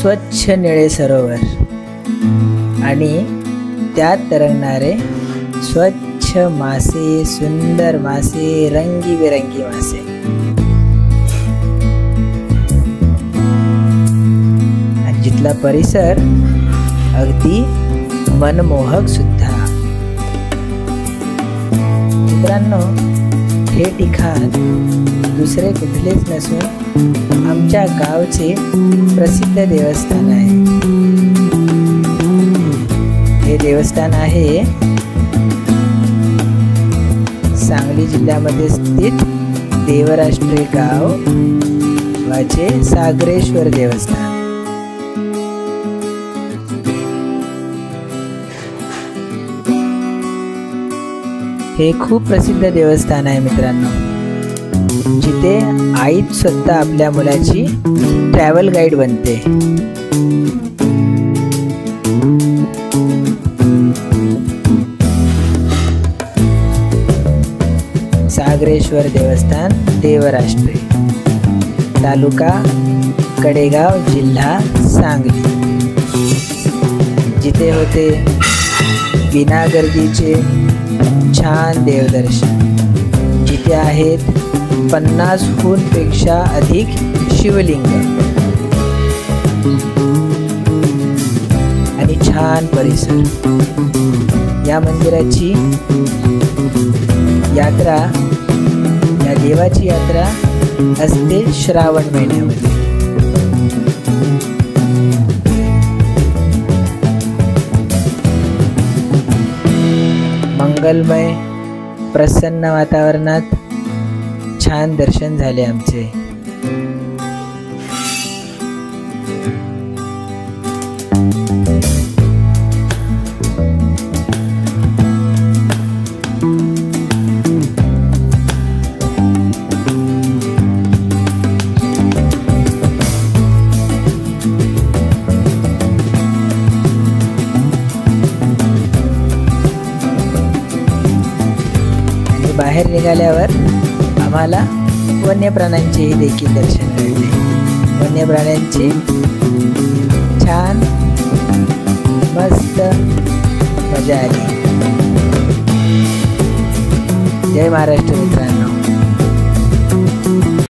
स्वच्छ निळे सरोवर आणि त्यात तरंगणारे स्वच्छ मासे, सुंदर मासे, रंगीबेरंगी मासे. आणि जिथला परिसर अगदी मनमोहक सुद्धा. मित्रांनो, हे ठिकाण दुसरे कुठलेच नसून आमच्या गावचे प्रसिद्ध देवस्थान आहे. हे देवस्थान आहे सांगली जिल्ह्यामध्ये स्थित देवराष्ट्रे गाव वाचे सागरेश्वर देवस्थान. हे खूप प्रसिद्ध देवस्थान आहे मित्रांनो, जिथे आई स्वतः आपल्या मुलाची ट्रॅव्हल गाईड बनते. सागरेश्वर देवस्थान, देवराष्ट्रे, तालुका कडेगाव, जिल्हा सांगली. जिथे होते बिना गर्दीचे छान देवदर्शन. जिथे आहेत 50हून पेक्षा अधिक शिवलिंग आणि छान परिसर. या मंदिराची यात्रा, या देवाची यात्रा असते श्रावण महिन्यामध्ये. मंगलमय प्रसन्न वातावरणात छान दर्शन झाले आमचे. बाहेर निघाल्यावर आम्हाला वन्य प्राण्यांचेही देखील दर्शन घडले. वन्य प्राण्यांची छान मस्त मजा आली. जय महाराष्ट्र मित्रांनो.